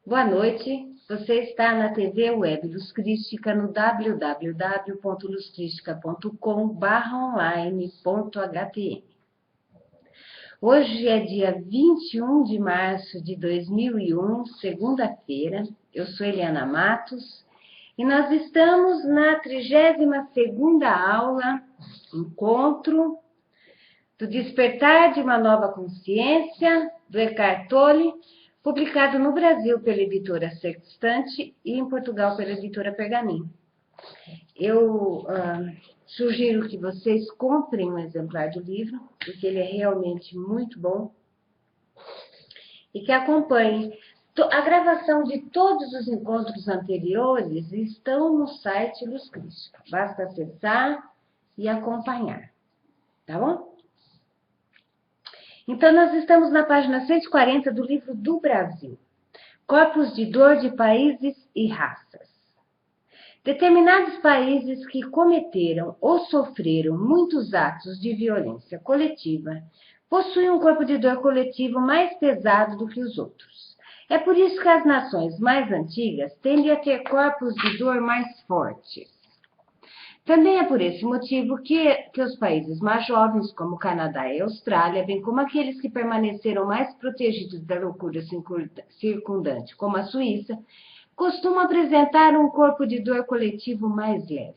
Boa noite, você está na TV Web Luz Crística no www.luzcristica.com/online.htm. Hoje é dia 21 de março de 2001, segunda-feira. Eu sou Eliana Matos e nós estamos na 32ª aula, encontro do Despertar de uma Nova Consciência, do Eckhart Tolle, publicado no Brasil pela editora Sextante e em Portugal pela editora Pergaminho. Eu sugiro que vocês comprem um exemplar do livro, porque ele é realmente muito bom, e que acompanhem. A gravação de todos os encontros anteriores estão no site Luz Crística. Basta acessar e acompanhar, tá bom? Então, nós estamos na página 140 do livro do Brasil, Corpos de Dor de Países e Raças. Determinados países que cometeram ou sofreram muitos atos de violência coletiva possuem um corpo de dor coletivo mais pesado do que os outros. É por isso que as nações mais antigas tendem a ter corpos de dor mais fortes. Também é por esse motivo que os países mais jovens, como o Canadá e a Austrália, bem como aqueles que permaneceram mais protegidos da loucura circundante, como a Suíça, costumam apresentar um corpo de dor coletivo mais leve.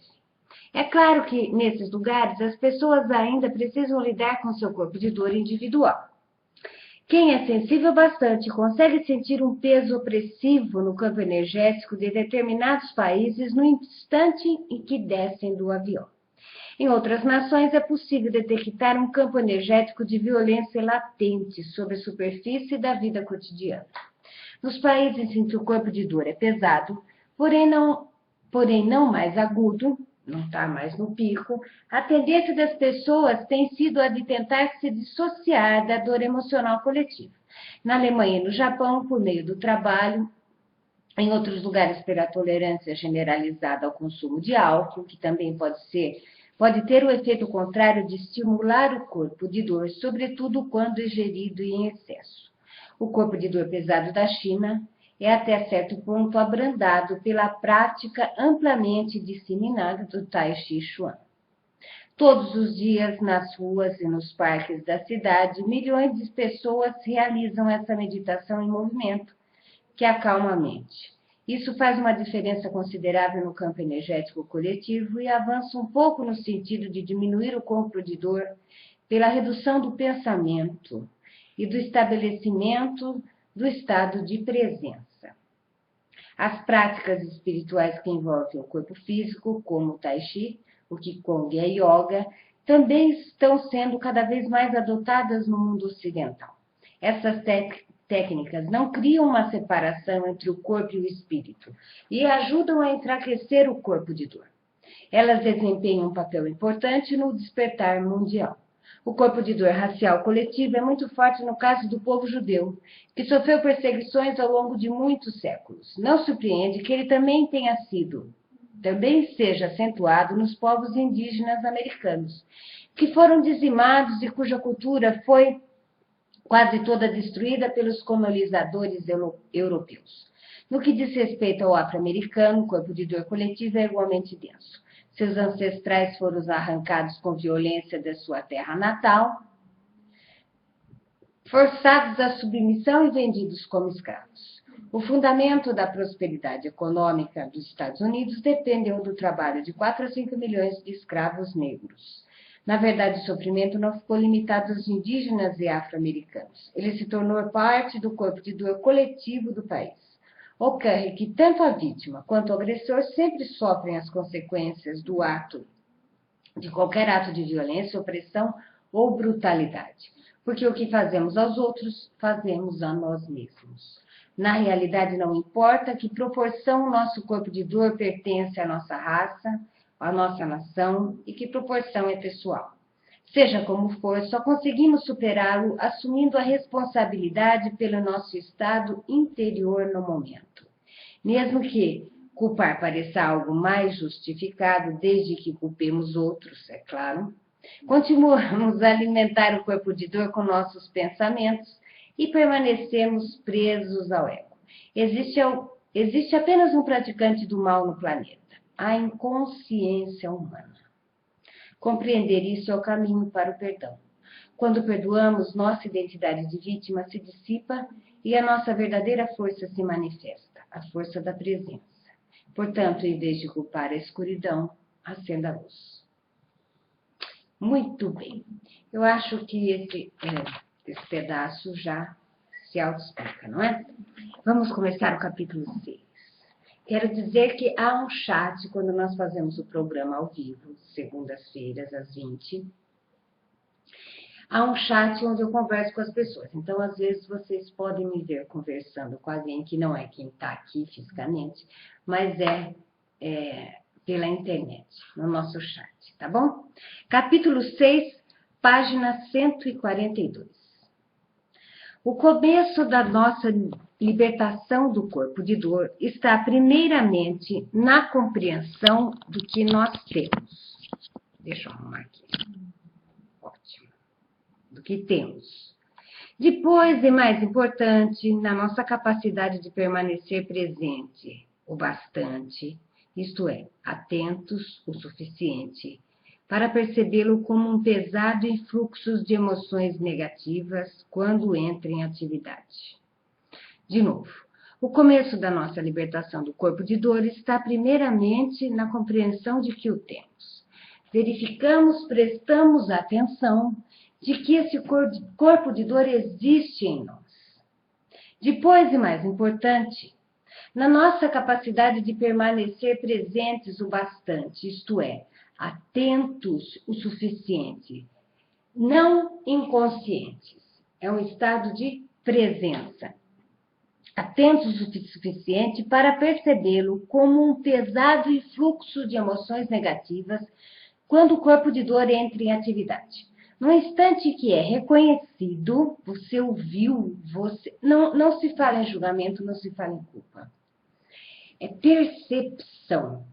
É claro que, nesses lugares, as pessoas ainda precisam lidar com seu corpo de dor individual. Quem é sensível bastante consegue sentir um peso opressivo no campo energético de determinados países no instante em que descem do avião. Em outras nações, é possível detectar um campo energético de violência latente sobre a superfície da vida cotidiana. Nos países em que o corpo de dor é pesado, porém não mais agudo, não está mais no pico, a tendência das pessoas tem sido a de tentar se dissociar da dor emocional coletiva. Na Alemanha e no Japão, por meio do trabalho, em outros lugares pela tolerância generalizada ao consumo de álcool, que também pode ter o efeito contrário de estimular o corpo de dor, sobretudo quando ingerido em excesso. O corpo de dor pesado da China é até certo ponto abrandado pela prática amplamente disseminada do Tai Chi Chuan. Todos os dias, nas ruas e nos parques da cidade, milhões de pessoas realizam essa meditação em movimento, que acalma a mente. Isso faz uma diferença considerável no campo energético coletivo e avança um pouco no sentido de diminuir o corpo de dor pela redução do pensamento e do estabelecimento do estado de presença. As práticas espirituais que envolvem o corpo físico, como o Tai Chi, o Qigong e a Yoga, também estão sendo cada vez mais adotadas no mundo ocidental. Essas técnicas não criam uma separação entre o corpo e o espírito e ajudam a enfraquecer o corpo de dor. Elas desempenham um papel importante no despertar mundial. O corpo de dor racial coletivo é muito forte no caso do povo judeu, que sofreu perseguições ao longo de muitos séculos. Não surpreende que ele também seja acentuado nos povos indígenas americanos, que foram dizimados e cuja cultura foi quase toda destruída pelos colonizadores europeus. No que diz respeito ao afro-americano, o corpo de dor coletivo é igualmente denso. Seus ancestrais foram arrancados com violência da sua terra natal, forçados à submissão e vendidos como escravos. O fundamento da prosperidade econômica dos Estados Unidos dependeu do trabalho de 4 a 5 milhões de escravos negros. Na verdade, o sofrimento não ficou limitado aos indígenas e afro-americanos. Ele se tornou parte do corpo de dor coletivo do país. Ocorre que tanto a vítima quanto o agressor sempre sofrem as consequências de qualquer ato de violência, opressão ou brutalidade. Porque o que fazemos aos outros, fazemos a nós mesmos. Na realidade, não importa que proporção o nosso corpo de dor pertence à nossa raça, à nossa nação e que proporção é pessoal. Seja como for, só conseguimos superá-lo assumindo a responsabilidade pelo nosso estado interior no momento. Mesmo que culpar pareça algo mais justificado, desde que culpemos outros, é claro, continuamos a alimentar o corpo de dor com nossos pensamentos e permanecemos presos ao ego. existe apenas um praticante do mal no planeta, a inconsciência humana. Compreender isso é o caminho para o perdão. Quando perdoamos, nossa identidade de vítima se dissipa e a nossa verdadeira força se manifesta, a força da presença. Portanto, em vez de culpar a escuridão, acenda a luz. Muito bem. Eu acho que esse pedaço já se autoexplica, não é? Vamos começar o capítulo 6. Quero dizer que há um chat quando nós fazemos o programa ao vivo, segundas-feiras, às 20. Há um chat onde eu converso com as pessoas. Então, às vezes, vocês podem me ver conversando com alguém que não é quem está aqui fisicamente, mas é pela internet, no nosso chat, tá bom? Capítulo 6, página 142. O começo da nossa libertação do corpo de dor está primeiramente na compreensão do que nós temos. Deixa eu arrumar aqui. Ótimo. Do que temos. Depois, e mais importante, na nossa capacidade de permanecer presente o bastante, isto é, atentos o suficiente, para percebê-lo como um pesado influxo de emoções negativas quando entra em atividade. De novo, o começo da nossa libertação do corpo de dor está primeiramente na compreensão de que o temos. Verificamos, prestamos atenção de que esse corpo de dor existe em nós. Depois, e mais importante, na nossa capacidade de permanecer presentes o bastante, isto é, atentos o suficiente, não inconscientes. É um estado de presença. Atentos o suficiente para percebê-lo como um pesado influxo de emoções negativas quando o corpo de dor entra em atividade. No instante que é reconhecido, você ouviu, não se fala em julgamento, não se fala em culpa. É percepção.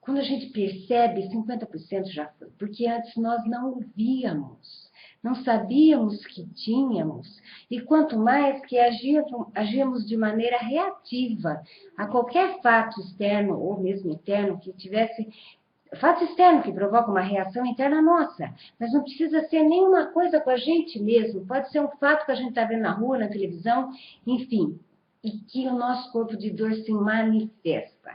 Quando a gente percebe, 50% já foi, porque antes nós não ouvíamos, não sabíamos que tínhamos, e quanto mais que agíamos de maneira reativa a qualquer fato externo ou mesmo interno que tivesse, fato externo que provoca uma reação interna nossa, mas não precisa ser nenhuma coisa com a gente mesmo, pode ser um fato que a gente está vendo na rua, na televisão, enfim, e que o nosso corpo de dor se manifesta.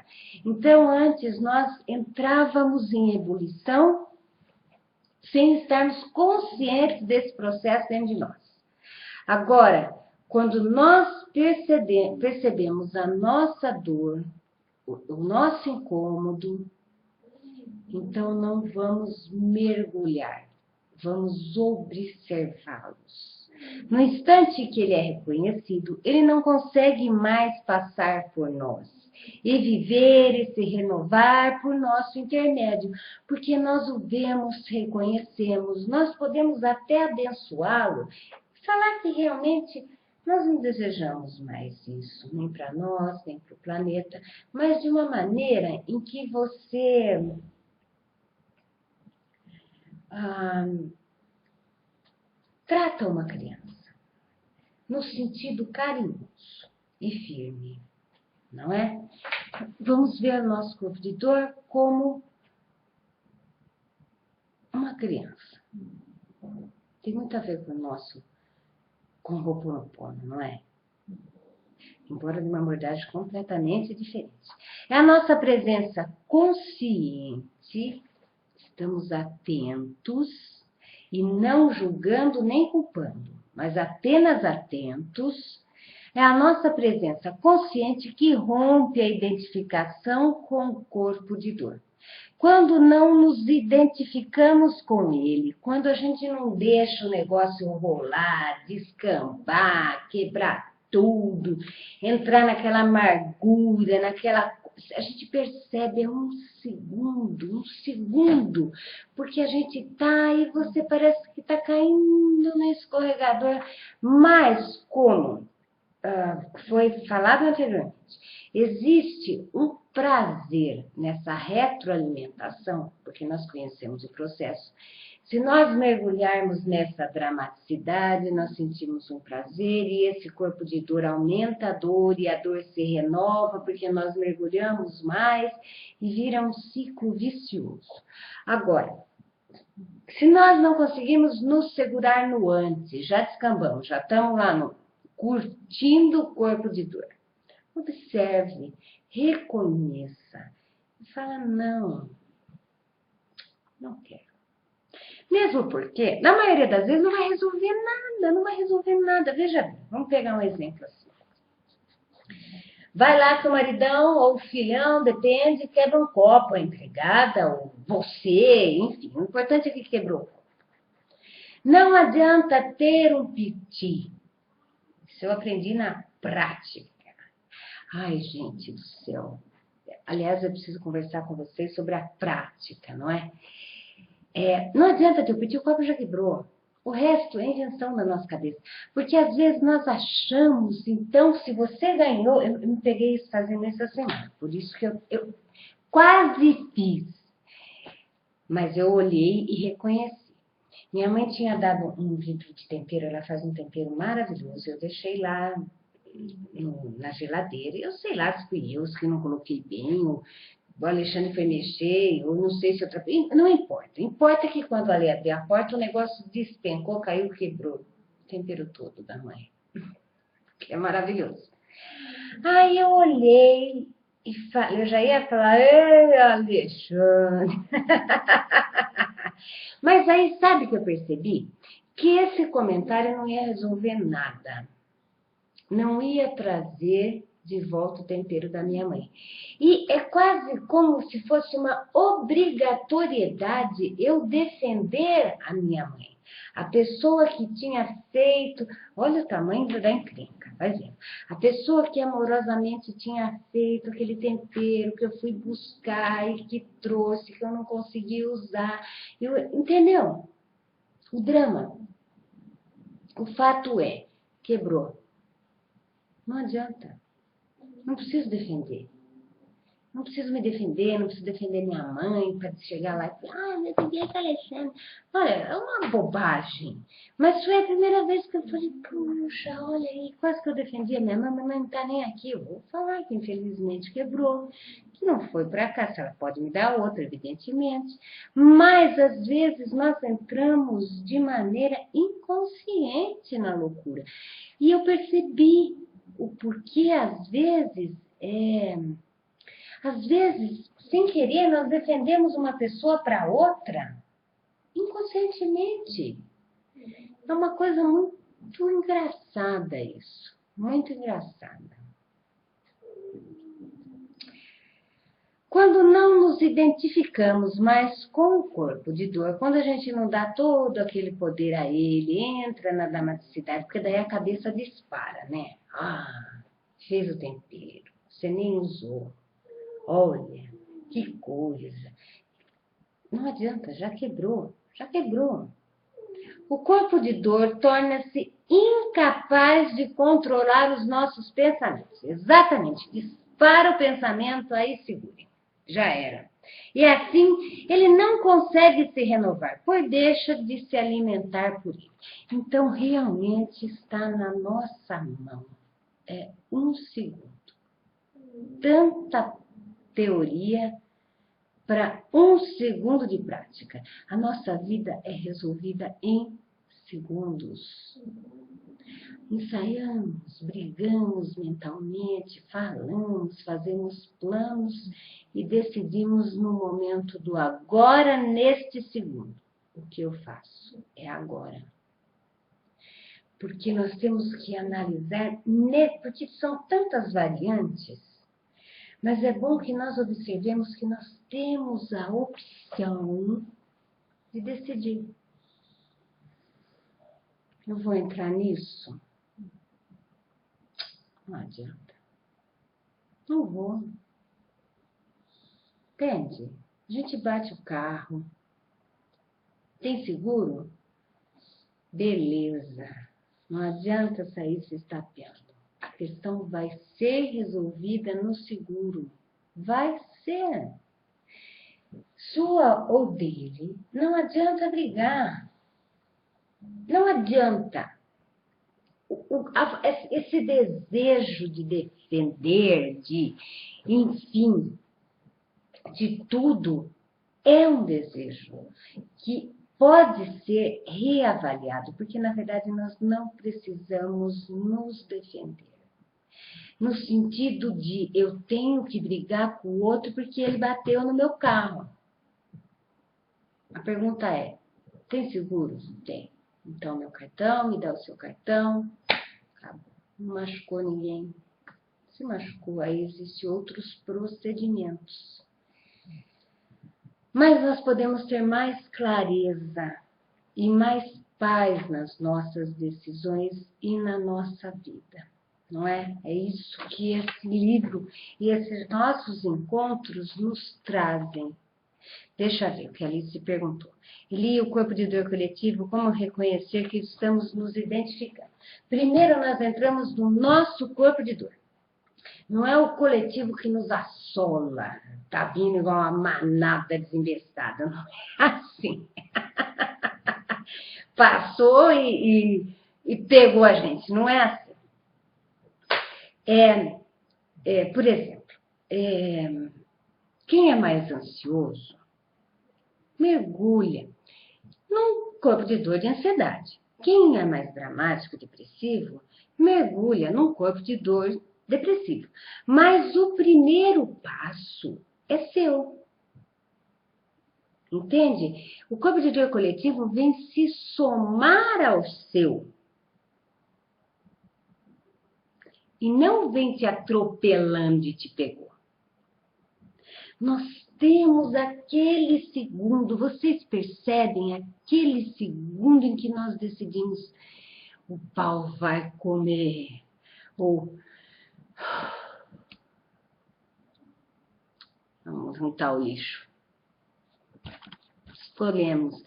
Então, antes nós entrávamos em ebulição sem estarmos conscientes desse processo dentro de nós. Agora, quando nós percebemos a nossa dor, o nosso incômodo, então não vamos mergulhar, vamos observá-los. No instante que ele é reconhecido, ele não consegue mais passar por nós e viver e se renovar por nosso intermédio, porque nós o vemos, reconhecemos, nós podemos até abençoá-lo, falar que realmente nós não desejamos mais isso, nem para nós, nem para o planeta, mas de uma maneira em que você trata uma criança no sentido carinhoso e firme, não é? Vamos ver o nosso corpo de dor como uma criança. Tem muito a ver com o Ho'oponopono, não é? Embora de uma abordagem completamente diferente. É a nossa presença consciente, estamos atentos e não julgando nem culpando, mas apenas atentos. É a nossa presença consciente que rompe a identificação com o corpo de dor. Quando não nos identificamos com ele, quando a gente não deixa o negócio rolar, descambar, quebrar tudo, entrar naquela amargura, a gente percebe um segundo, porque a gente tá e você parece que está caindo no escorregador, mas como foi falado anteriormente, existe um prazer nessa retroalimentação, porque nós conhecemos o processo, Se nós mergulharmos nessa dramaticidade, nós sentimos um prazer e esse corpo de dor aumenta a dor e a dor se renova porque nós mergulhamos mais e vira um ciclo vicioso. Agora, se nós não conseguimos nos segurar no antes, já descambamos, já estamos lá no curtindo o corpo de dor. Observe, reconheça e fala, não quero. Mesmo porque, na maioria das vezes, não vai resolver nada. Veja bem, vamos pegar um exemplo assim. Vai lá seu maridão ou filhão, depende, quebra um copo, a empregada ou você, enfim. O importante é que quebrou o copo. Não adianta ter um piti. Isso eu aprendi na prática. Ai, gente do céu. Aliás, eu preciso conversar com vocês sobre a prática, não é? Não adianta ter o piti, o copo já quebrou. O resto é invenção da nossa cabeça. Porque às vezes nós achamos, então, se você ganhou, eu me peguei fazendo isso essa semana, por isso que eu quase fiz. Mas eu olhei e reconheci. Minha mãe tinha dado um vidro de tempero, ela faz um tempero maravilhoso. Eu deixei lá na geladeira. Eu sei lá se fui eu, se não coloquei bem, ou o Alexandre foi mexer, ou não sei se outra... Não importa. Importa que quando ali abriu a porta, o negócio despencou, caiu, quebrou o tempero todo da mãe. Que é maravilhoso. Aí eu olhei e falei, eu já ia falar, ei, Alexandre. Mas aí, sabe o que eu percebi? Que esse comentário não ia resolver nada. Não ia trazer de volta o tempero da minha mãe. E é quase como se fosse uma obrigatoriedade eu defender a minha mãe. A pessoa que tinha feito, olha o tamanho da encrenca, vai vendo. A pessoa que amorosamente tinha feito aquele tempero que eu fui buscar e que trouxe, que eu não consegui usar. Entendeu? O drama. O fato é, quebrou. Não adianta. Não preciso defender. Não preciso me defender, não preciso defender minha mãe para chegar lá e falar, eu defendi essa Alexandre. Olha, é uma bobagem. Mas foi a primeira vez que eu falei, puxa, olha aí, quase que eu defendi a minha mãe, mas não está nem aqui. Eu vou falar que infelizmente quebrou, que não foi para cá, se ela pode me dar outra, evidentemente. Mas às vezes nós entramos de maneira inconsciente na loucura. E eu percebi o porquê, às vezes, sem querer, nós defendemos uma pessoa para outra, inconscientemente. É uma coisa muito engraçada isso, muito engraçada. Quando não nos identificamos mais com o corpo de dor, quando a gente não dá todo aquele poder a ele, entra na dramaticidade, porque daí a cabeça dispara, né? Ah, fez o tempero, você nem usou. Olha, que coisa. Não adianta, já quebrou. O corpo de dor torna-se incapaz de controlar os nossos pensamentos. Exatamente, dispara o pensamento, aí segure. Já era. E assim, ele não consegue se renovar, pois deixa de se alimentar por ele. Então, realmente está na nossa mão. É um segundo. Tanta teoria para um segundo de prática. A nossa vida é resolvida em segundos. Ensaiamos, brigamos mentalmente, falamos, fazemos planos e decidimos no momento do agora, neste segundo. O que eu faço é agora. Porque nós temos que analisar, porque são tantas variantes, mas é bom que nós observemos que nós temos a opção de decidir. Eu vou entrar nisso? Não adianta. Não vou. Entende? A gente bate o carro. Tem seguro? Beleza. Não adianta sair se estapeando. A questão vai ser resolvida no seguro. Vai ser. sua ou dele, não adianta brigar. Não adianta. Esse desejo de defender, enfim, de tudo, é um desejo que pode ser reavaliado, porque, na verdade, nós não precisamos nos defender. No sentido de eu tenho que brigar com o outro porque ele bateu no meu carro. A pergunta é, tem seguro? Tem. Então, meu cartão, me dá o seu cartão. Acabou. Não machucou ninguém. Se machucou, aí existem outros procedimentos. Mas nós podemos ter mais clareza e mais paz nas nossas decisões e na nossa vida, não é? É isso que esse livro e esses nossos encontros nos trazem. Deixa eu ver o que a Alice perguntou. Li o corpo de dor coletivo, como reconhecer que estamos nos identificando. Primeiro nós entramos no nosso corpo de dor. Não é o coletivo que nos assola, tá vindo igual uma manada desinvestada, não é assim. Passou e pegou a gente, não é assim. Por exemplo, quem é mais ansioso, mergulha num corpo de dor de ansiedade. Quem é mais dramático, depressivo, mergulha num corpo de dor depressivo. Mas o primeiro passo é seu. Entende? O corpo de dor coletivo vem se somar ao seu. E não vem te atropelando e te pegou. Nós temos aquele segundo, vocês percebem aquele segundo em que nós decidimos o pau vai comer, ou vamos juntar o lixo. Escolhemos.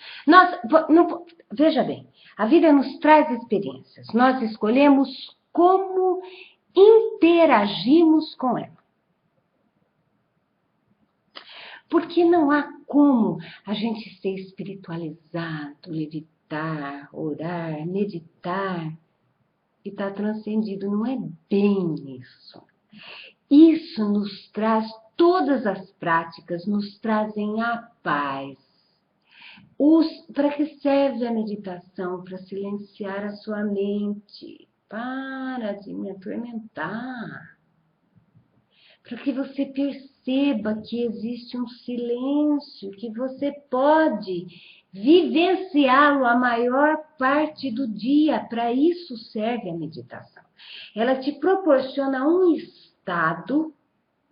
Veja bem, a vida nos traz experiências. Nós escolhemos como interagimos com ela. Porque não há como a gente ser espiritualizado, levitar, orar, meditar e estar transcendido. Não é bem isso. Isso nos traz, todas as práticas nos trazem a paz. Para que serve a meditação? Para silenciar a sua mente. Para de me atormentar. Para que você perceba que existe um silêncio, que você pode vivenciá-lo a maior parte do dia. Para isso serve a meditação. Ela te proporciona um estado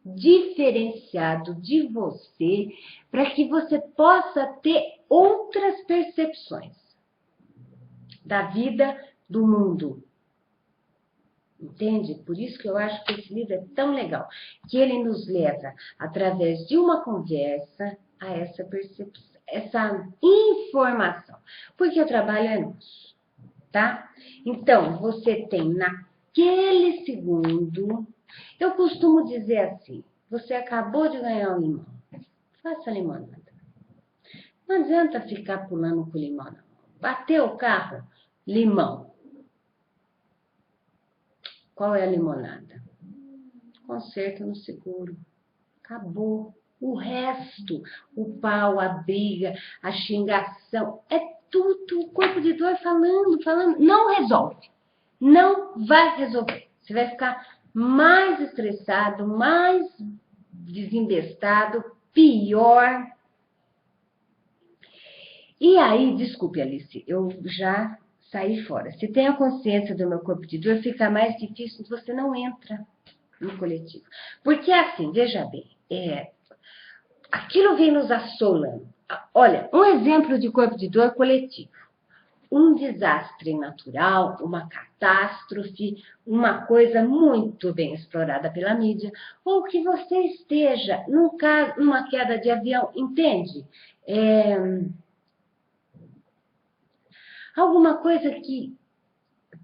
diferenciado de você, para que você possa ter outras percepções da vida, do mundo. Entende? Por isso que eu acho que esse livro é tão legal, que ele nos leva, através de uma conversa, a essa percepção, essa informação. Porque o trabalho é nosso, tá? Então, você tem naquele segundo, eu costumo dizer assim, você acabou de ganhar um limão, faça limonada. Não adianta ficar pulando com limão, não. Bateu o carro, limão. Qual é a limonada? Conserto no seguro. Acabou. O resto, o pau, a briga, a xingação, é tudo o corpo de dor falando, não resolve. Não vai resolver. Você vai ficar mais estressado, mais desembestado, pior. E aí, desculpe, Alice, eu já saí fora. Se tem a consciência do meu corpo de dor, fica mais difícil, você não entra no coletivo. Porque assim, veja bem, aquilo vem nos assolando. Olha, um exemplo de corpo de dor coletivo. Um desastre natural, uma catástrofe, uma coisa muito bem explorada pela mídia, ou que você esteja, numa queda de avião, entende? Alguma coisa que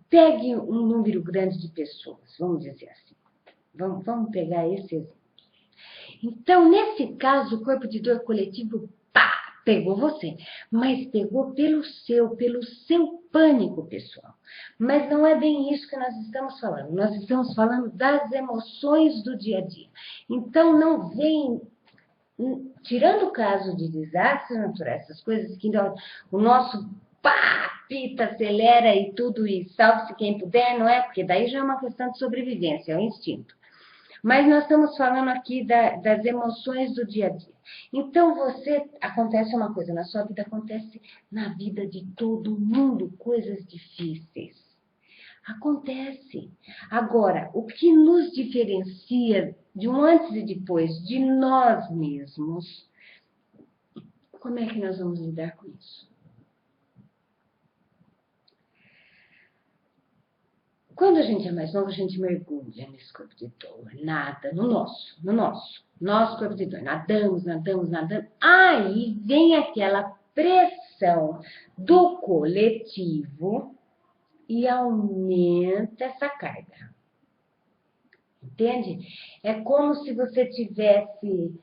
pegue um número grande de pessoas, vamos dizer assim. Vamos pegar esse exemplo. Então, nesse caso, o corpo de dor coletivo, pá, pegou você. Mas pegou pelo seu pânico pessoal. Mas não é bem isso que nós estamos falando. Nós estamos falando das emoções do dia a dia. Então, não vem... Tirando o caso de desastres naturais, essas coisas que o nosso pita, acelera e tudo, e salve-se quem puder, não é? Porque daí já é uma questão de sobrevivência, é um instinto. Mas nós estamos falando aqui das emoções do dia a dia. Então, acontece uma coisa, na sua vida acontece na vida de todo mundo, coisas difíceis. Acontece. Agora, o que nos diferencia de um antes e depois de nós mesmos, como é que nós vamos lidar com isso? Quando a gente é mais novo, a gente mergulha nesse corpo de dor, nada, no nosso corpo de dor. Nadamos. Aí vem aquela pressão do coletivo e aumenta essa carga. Entende? É como se você tivesse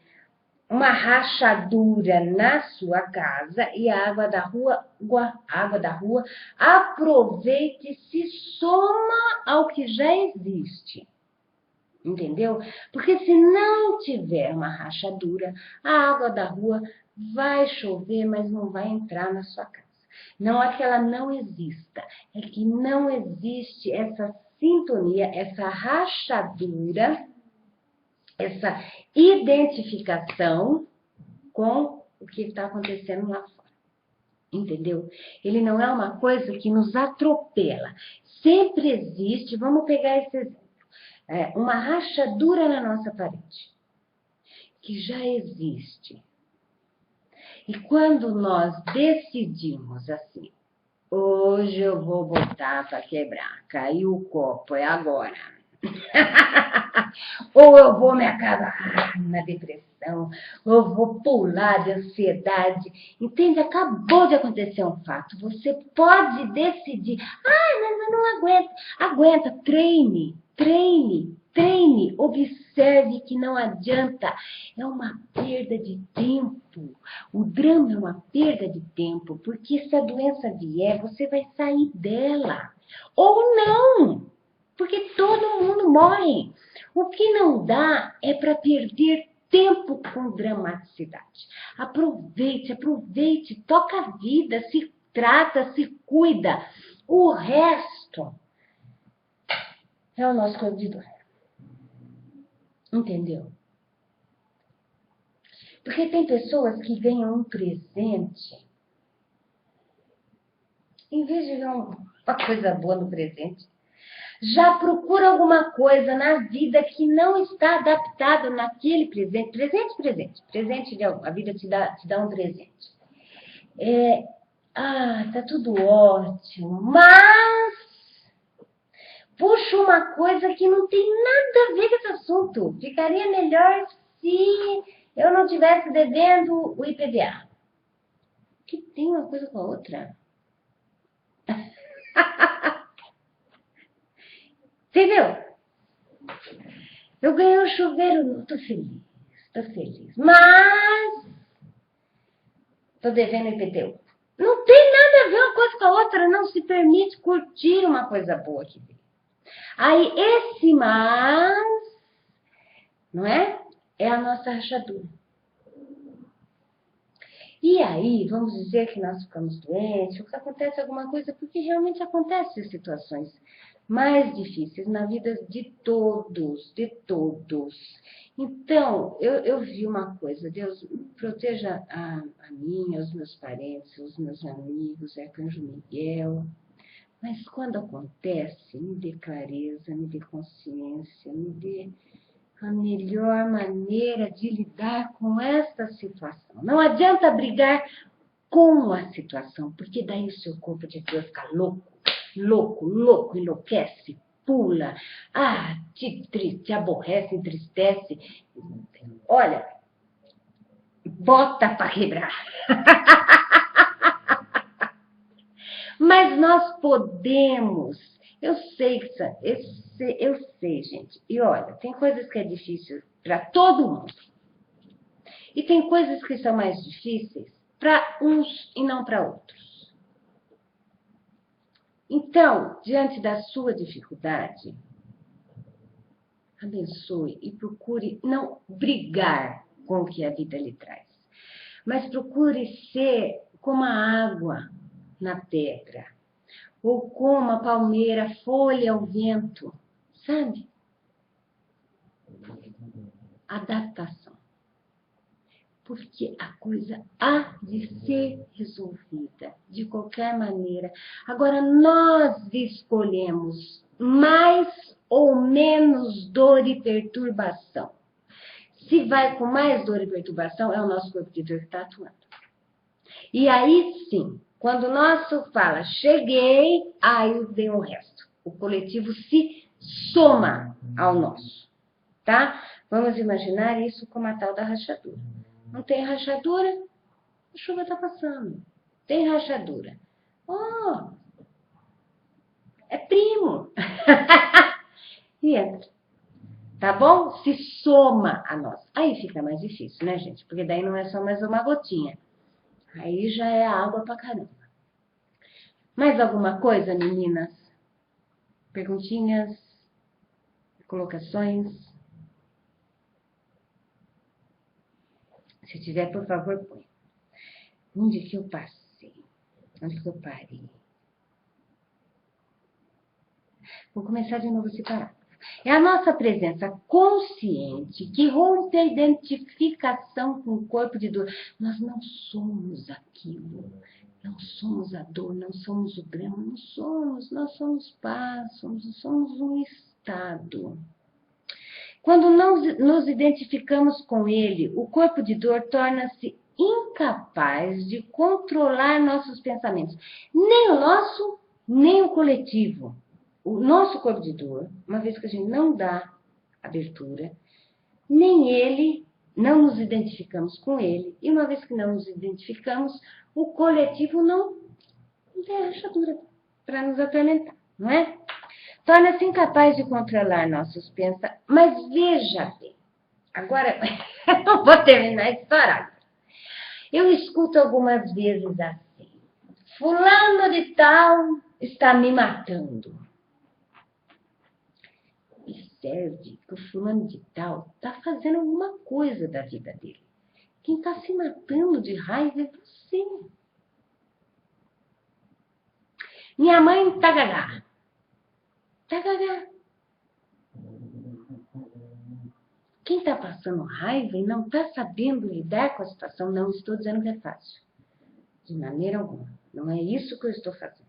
uma rachadura na sua casa e a água da rua aproveita e se soma ao que já existe. Entendeu? Porque se não tiver uma rachadura, a água da rua vai chover, mas não vai entrar na sua casa. Não é que ela não exista, é que não existe essa sintonia, essa rachadura, essa identificação com o que está acontecendo lá fora. Entendeu? Ele não é uma coisa que nos atropela. Sempre existe, vamos pegar esse exemplo, uma rachadura na nossa parede, que já existe. E quando nós decidimos assim, hoje eu vou botar para quebrar, caiu o copo, é agora. Ou eu vou me acabar na depressão, ou eu vou pular de ansiedade. Entende? Acabou de acontecer um fato. Você pode decidir. Mas eu não aguento. Aguenta, treine. Observe que não adianta. É uma perda de tempo. O drama é uma perda de tempo, porque se a doença vier, você vai sair dela. Ou não. Porque todo mundo morre. O que não dá é para perder tempo com dramaticidade. Aproveite, toca a vida, se trata, se cuida. O resto é o nosso corpo de dor. Entendeu? Porque tem pessoas que ganham um presente, em vez de ganhar uma coisa boa no presente, já procura alguma coisa na vida que não está adaptada naquele presente. Presente de algo. A vida te dá um presente. Tá tudo ótimo, mas puxa uma coisa que não tem nada a ver com esse assunto. Ficaria melhor se eu não estivesse devendo o IPVA. Que tem uma coisa com a outra. Entendeu? Eu ganhei um chuveiro, tô feliz. Mas tô devendo IPTU. Não tem nada a ver uma coisa com a outra, não se permite curtir uma coisa boa aqui. Aí esse mas, não é? É a nossa rachadura. E aí, vamos dizer que nós ficamos doentes, ou que acontece alguma coisa, porque realmente acontecem situações mais difíceis na vida de todos. Então, eu vi uma coisa, Deus proteja a mim, aos meus parentes, aos meus amigos, Arcanjo Miguel. Mas quando acontece, me dê clareza, me dê consciência, me dê a melhor maneira de lidar com esta situação. Não adianta brigar com a situação, porque daí o seu corpo de dor fica louco, enlouquece, pula, te aborrece, entristece. Olha, bota para quebrar. Mas nós podemos, eu sei, gente. E olha, tem coisas que é difícil para todo mundo. E tem coisas que são mais difíceis para uns e não para outros. Então, diante da sua dificuldade, abençoe e procure não brigar com o que a vida lhe traz, mas procure ser como a água na pedra, ou como a palmeira, folha ao vento, sabe? Adaptação. Porque a coisa há de ser resolvida de qualquer maneira. Agora, nós escolhemos mais ou menos dor e perturbação. Se vai com mais dor e perturbação, é o nosso corpo de dor que está atuando. E aí sim, quando o nosso fala, cheguei, aí vem o resto. O coletivo se soma ao nosso, tá? Vamos imaginar isso como a tal da rachadura. Não tem rachadura? A chuva está passando. Tem rachadura. Oh, é primo. E entra. Tá bom? Se soma a nós. Aí fica mais difícil, né, gente? Porque daí não é só mais uma gotinha. Aí já é água pra caramba. Mais alguma coisa, meninas? Perguntinhas? Colocações? Se tiver, por favor, põe. Onde que eu passei? Onde que eu parei? Vou começar de novo esse parágrafo. É a nossa presença consciente que rompe a identificação com o corpo de dor. Nós não somos aquilo. Não somos a dor, não somos o drama, não somos. Nós somos paz, somos um estado. Quando não nos identificamos com ele, o corpo de dor torna-se incapaz de controlar nossos pensamentos. Nem o nosso, nem o coletivo. O nosso corpo de dor, uma vez que a gente não dá abertura, nem ele, não nos identificamos com ele, e uma vez que não nos identificamos, o coletivo não tem rachadura para nos atormentar, não é? Torna-se incapaz de controlar nossos pensamentos. Mas veja bem, agora eu vou terminar esse parágrafo. Eu escuto algumas vezes assim: fulano de tal está me matando. Observe que o fulano de tal está fazendo alguma coisa da vida dele. Quem está se matando de raiva é você. Minha mãe tá gagá. Tá gagá. Quem está passando raiva e não está sabendo lidar com a situação, não estou dizendo que é fácil. De maneira alguma. Não é isso que eu estou fazendo.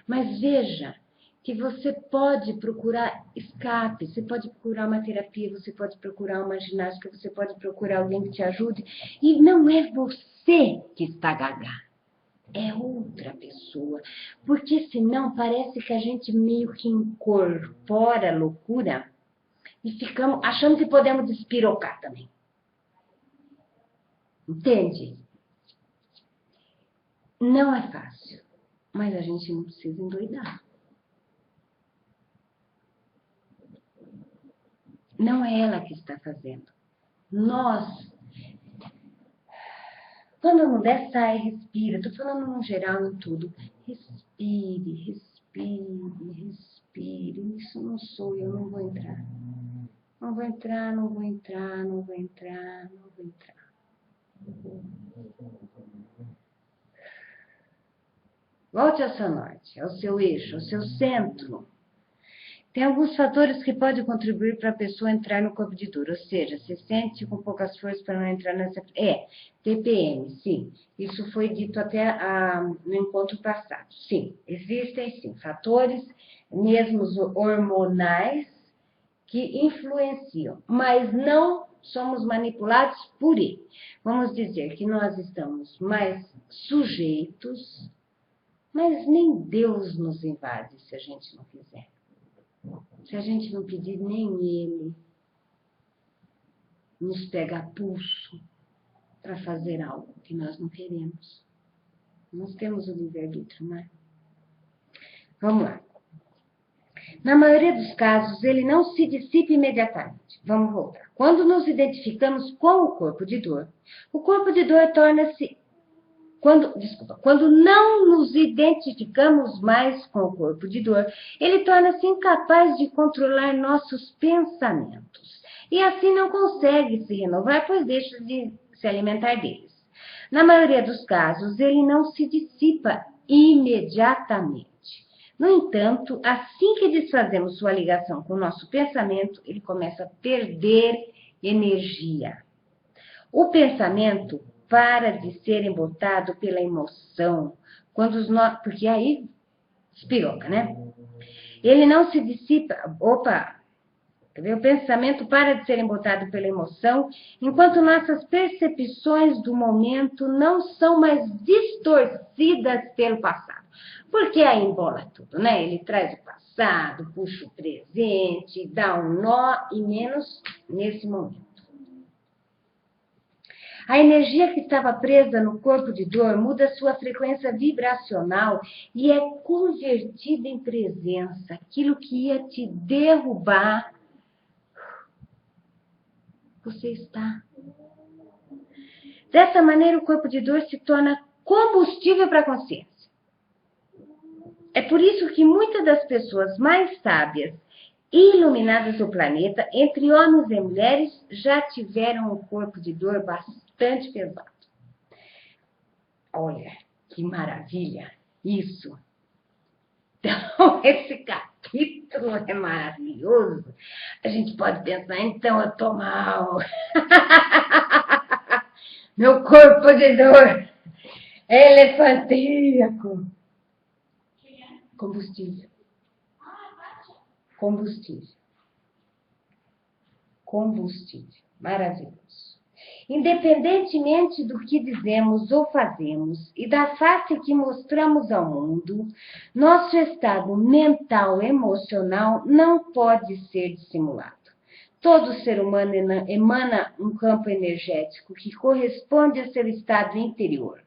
Mas veja que você pode procurar escape, você pode procurar uma terapia, você pode procurar uma ginástica, você pode procurar alguém que te ajude. E não é você que está gagá. É outra pessoa. Porque senão parece que a gente meio que incorpora a loucura e ficamos achando que podemos despirocar também. Entende? Não é fácil, mas a gente não precisa endoidar. Não é ela que está fazendo. Nós. Quando não der, sai, respira. Estou falando no geral, em tudo. Respire, respire, respire. Isso não sou eu, não vou entrar. Não vou entrar, não vou entrar, não vou entrar, não vou entrar. Volte ao seu norte, ao seu eixo, ao seu centro. Tem alguns fatores que podem contribuir para a pessoa entrar no corpo de dor, ou seja, se sente com poucas forças para não entrar nessa... TPM, sim. Isso foi dito até no encontro passado. Sim, existem, sim, fatores, mesmo hormonais, que influenciam, mas não somos manipulados por ele. Vamos dizer que nós estamos mais sujeitos, mas nem Deus nos invade se a gente não quiser. Se a gente não pedir, nem ele nos pega a pulso para fazer algo que nós não queremos. Nós temos o livre-arbítrio, não é? Vamos lá. Na maioria dos casos, ele não se dissipa imediatamente. Vamos voltar. Quando nos identificamos com o corpo de dor torna-se... Quando não nos identificamos mais com o corpo de dor, ele torna-se incapaz de controlar nossos pensamentos. E assim não consegue se renovar, pois deixa de se alimentar deles. Na maioria dos casos, ele não se dissipa imediatamente. No entanto, assim que desfazemos sua ligação com o nosso pensamento, ele começa a perder energia. O pensamento para de ser embotado pela emoção, porque aí espiroca, né? Ele não se dissipa, o pensamento para de ser embotado pela emoção, enquanto nossas percepções do momento não são mais distorcidas pelo passado. Porque aí embola tudo, né? Ele traz o passado, puxa o presente, dá um nó e menos nesse momento. A energia que estava presa no corpo de dor muda sua frequência vibracional e é convertida em presença. Aquilo que ia te derrubar, você está. Dessa maneira, o corpo de dor se torna combustível para a consciência. É por isso que muitas das pessoas mais sábias e iluminadas do planeta, entre homens e mulheres, já tiveram um corpo de dor bastante pesado. Olha, que maravilha isso! Então, esse capítulo é maravilhoso. A gente pode pensar, então, eu tô mal. Meu corpo de dor é elefantríaco. Combustível. Maravilhoso. Independentemente do que dizemos ou fazemos e da face que mostramos ao mundo, nosso estado mental e emocional não pode ser dissimulado. Todo ser humano emana um campo energético que corresponde ao seu estado interior.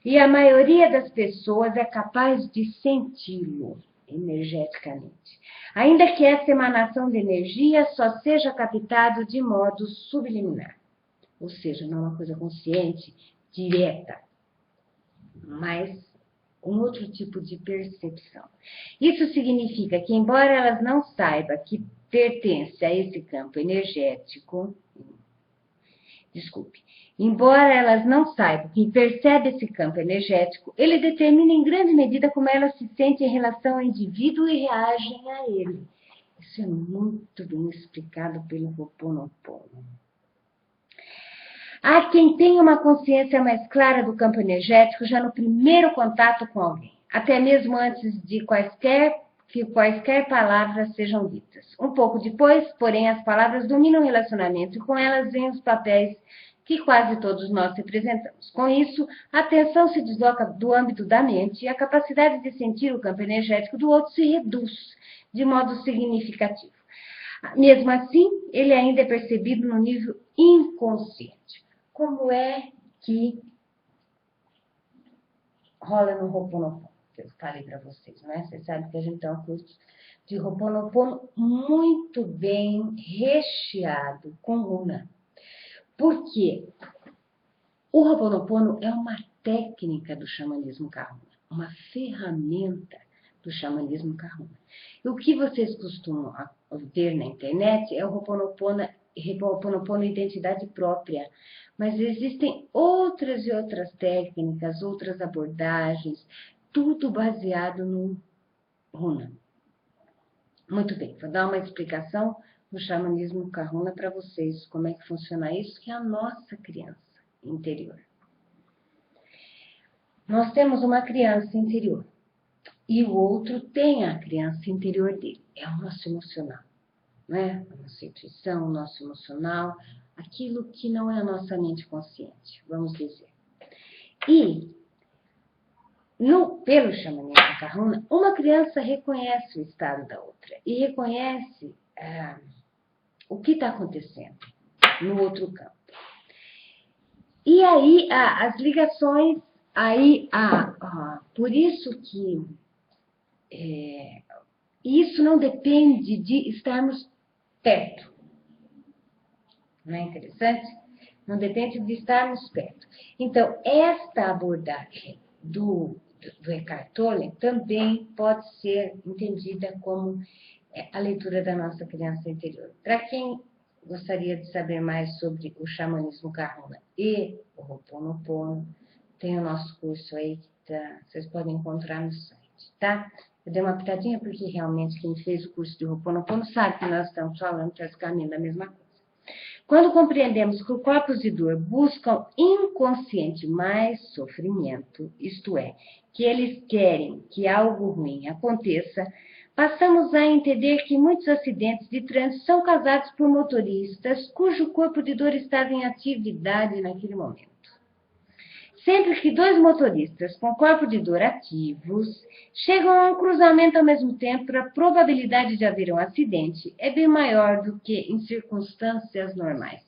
E a maioria das pessoas é capaz de senti-lo energeticamente, ainda que essa emanação de energia só seja captado de modo subliminar. Ou seja, não é uma coisa consciente, direta, mas um outro tipo de percepção. Isso significa que, embora elas não saibam que pertence a esse campo energético, embora elas não saibam que percebe esse campo energético, ele determina em grande medida como elas se sentem em relação ao indivíduo e reagem a ele. Isso é muito bem explicado pelo Ho'oponopono. Há quem tenha uma consciência mais clara do campo energético já no primeiro contato com alguém, até mesmo antes de que quaisquer palavras sejam ditas. Um pouco depois, porém, as palavras dominam o relacionamento e com elas vêm os papéis que quase todos nós representamos. Com isso, a atenção se desloca do âmbito da mente e a capacidade de sentir o campo energético do outro se reduz de modo significativo. Mesmo assim, ele ainda é percebido no nível inconsciente. Como é que rola no Ho'oponopono? Que eu falei para vocês, não é? Vocês sabem que a gente tem um curso de Ho'oponopono muito bem recheado com runa. Por quê? O Ho'oponopono é uma técnica do xamanismo Kahuna, uma ferramenta do xamanismo Kahuna. E o que vocês costumam ver na internet é o Ho'oponopono identidade própria. Mas existem outras e outras técnicas, outras abordagens, tudo baseado no runa. Muito bem, vou dar uma explicação no xamanismo Kahuna para vocês, como é que funciona isso, que é a nossa criança interior. Nós temos uma criança interior e o outro tem a criança interior dele, é o nosso emocional, não é? A nossa intuição, o nosso emocional, aquilo que não é a nossa mente consciente, vamos dizer. E, pelo xamanismo Kahuna, uma criança reconhece o estado da outra e reconhece o que está acontecendo no outro campo. E aí, as ligações, por isso que E isso não depende de estarmos perto. Não é interessante? Não depende de estarmos perto. Então, esta abordagem do Eckhart Tolle também pode ser entendida como a leitura da nossa criança interior. Para quem gostaria de saber mais sobre o xamanismo Kahuna e o Ho'oponopono, tem o nosso curso aí que vocês podem encontrar no site, tá? Eu dei uma pitadinha porque realmente quem fez o curso de Ho'oponopono sabe que nós estamos falando praticamente da mesma coisa. Quando compreendemos que os corpos de dor buscam inconsciente mais sofrimento, isto é, que eles querem que algo ruim aconteça, passamos a entender que muitos acidentes de trânsito são causados por motoristas cujo corpo de dor estava em atividade naquele momento. Sempre que dois motoristas com corpo de dor ativos chegam a um cruzamento ao mesmo tempo, a probabilidade de haver um acidente é bem maior do que em circunstâncias normais.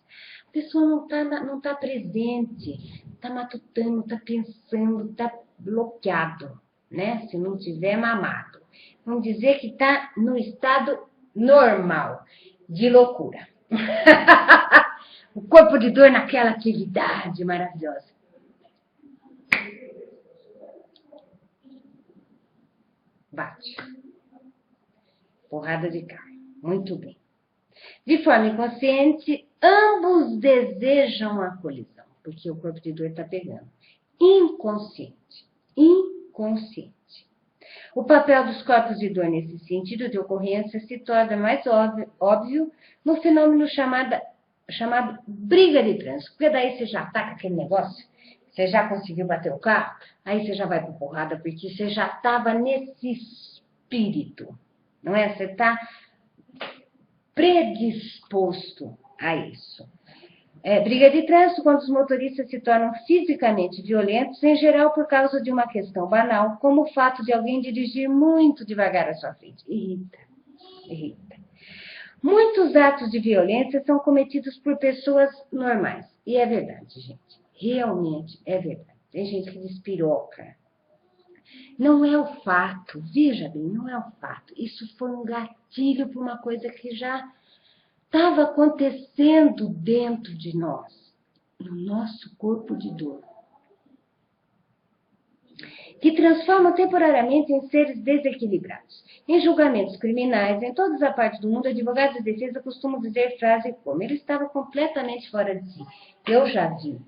A pessoa não tá presente, está matutando, está pensando, está bloqueado, né? Se não tiver mamado. Vamos dizer que está no estado normal de loucura. O corpo de dor naquela atividade maravilhosa. Bate. Porrada de carne. Muito bem. De forma inconsciente, ambos desejam a colisão, porque o corpo de dor está pegando. Inconsciente. Inconsciente. O papel dos corpos de dor nesse sentido de ocorrência se torna mais óbvio no fenômeno chamado briga de trânsito. Porque daí você já ataca aquele negócio, você já conseguiu bater o carro, aí você já vai por porrada, porque você já estava nesse espírito, não é? Você está predisposto a isso. Briga de trânsito quando os motoristas se tornam fisicamente violentos, em geral por causa de uma questão banal, como o fato de alguém dirigir muito devagar à sua frente. Irrita. Muitos atos de violência são cometidos por pessoas normais. E é verdade, gente. Realmente é verdade. Tem gente que despiroca. Não é o fato, veja bem, não é o fato. Isso foi um gatilho para uma coisa que já estava acontecendo dentro de nós, no nosso corpo de dor, que transforma temporariamente em seres desequilibrados. Em julgamentos criminais, em todas as partes do mundo, advogados de defesa costumam dizer frases como: ele estava completamente fora de si. Eu já vi,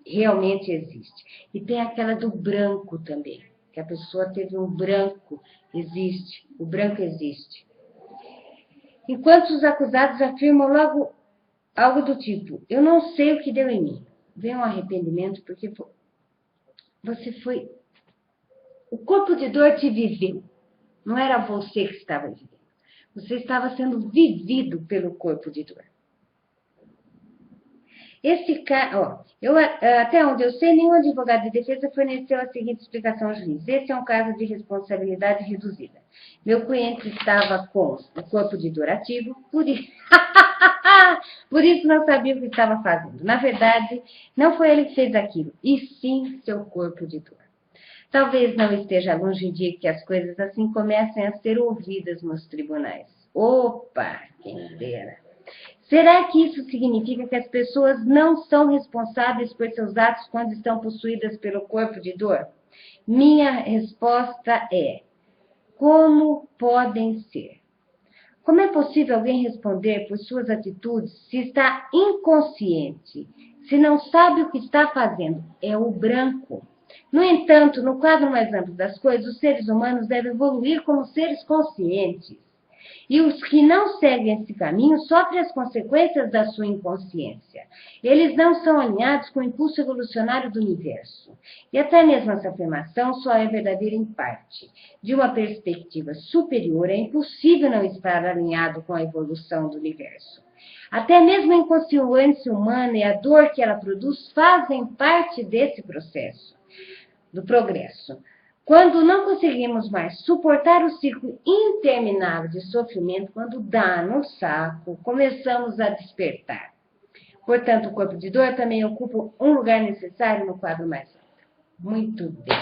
realmente existe. E tem aquela do branco também, que a pessoa teve um branco, existe, o branco existe. Enquanto os acusados afirmam logo algo do tipo: eu não sei o que deu em mim. Vem um arrependimento porque você foi... O corpo de dor te viveu. Não era você que estava vivendo. Você estava sendo vivido pelo corpo de dor. Esse caso, até onde eu sei, nenhum advogado de defesa forneceu a seguinte explicação ao juiz: esse é um caso de responsabilidade reduzida. Meu cliente estava com o corpo de dor ativo, por isso não sabia o que estava fazendo. Na verdade, não foi ele que fez aquilo, e sim seu corpo de dor. Talvez não esteja longe de que as coisas assim comecem a ser ouvidas nos tribunais. Opa, quem dera. Será que isso significa que as pessoas não são responsáveis por seus atos quando estão possuídas pelo corpo de dor? Minha resposta é: como podem ser? Como é possível alguém responder por suas atitudes se está inconsciente, se não sabe o que está fazendo? É o branco. No entanto, no quadro mais amplo das coisas, os seres humanos devem evoluir como seres conscientes. E os que não seguem esse caminho sofrem as consequências da sua inconsciência. Eles não são alinhados com o impulso evolucionário do universo. E até mesmo essa afirmação só é verdadeira em parte. De uma perspectiva superior, é impossível não estar alinhado com a evolução do universo. Até mesmo a inconsciência humana e a dor que ela produz fazem parte desse processo, do progresso. Quando não conseguimos mais suportar o ciclo interminável de sofrimento, quando dá no saco, começamos a despertar. Portanto, o corpo de dor também ocupa um lugar necessário no quadro mais amplo. Muito bem.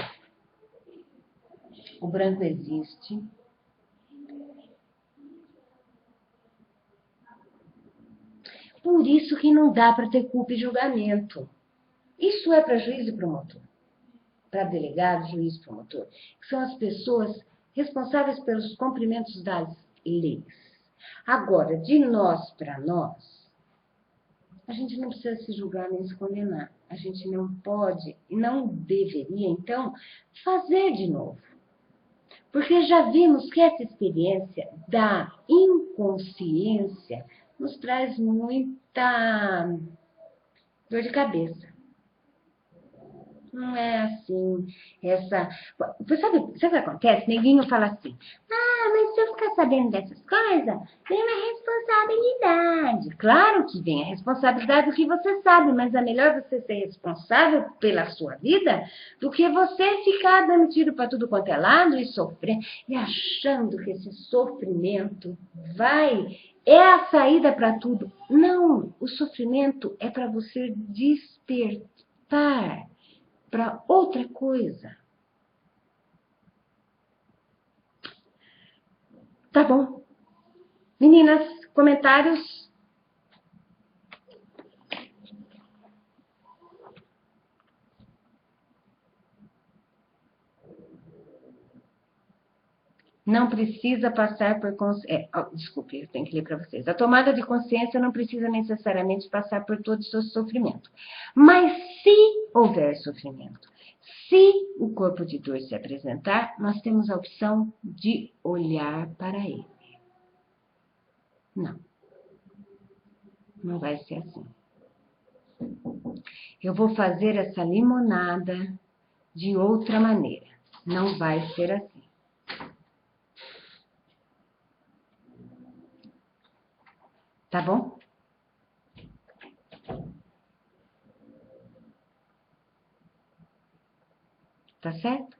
O branco existe. Por isso que não dá para ter culpa e julgamento. Isso é para juiz e promotor, para delegado, juiz e promotor, que são as pessoas responsáveis pelos cumprimentos das leis. Agora, de nós para nós, a gente não precisa se julgar nem se condenar. A gente não pode e não deveria, então, fazer de novo. Porque já vimos que essa experiência da inconsciência nos traz muita dor de cabeça. Não é assim, sabe o que acontece? Neguinho fala assim, mas se eu ficar sabendo dessas coisas, vem uma responsabilidade. Claro que vem a responsabilidade do que você sabe, mas é melhor você ser responsável pela sua vida do que você ficar dando tiro para tudo quanto é lado e sofrer, e achando que esse sofrimento é a saída para tudo. Não, o sofrimento é para você despertar para outra coisa. Tá bom. Meninas, comentários? Não precisa passar por... desculpe, eu tenho que ler para vocês. A tomada de consciência não precisa necessariamente passar por todo o seu sofrimento. Mas se houver sofrimento, se o corpo de dor se apresentar, nós temos a opção de olhar para ele. Não. Não vai ser assim. Eu vou fazer essa limonada de outra maneira. Não vai ser assim. Tá bom? Tá certo?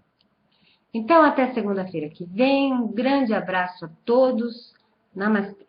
Então, até segunda-feira que vem. Um grande abraço a todos. Namastê.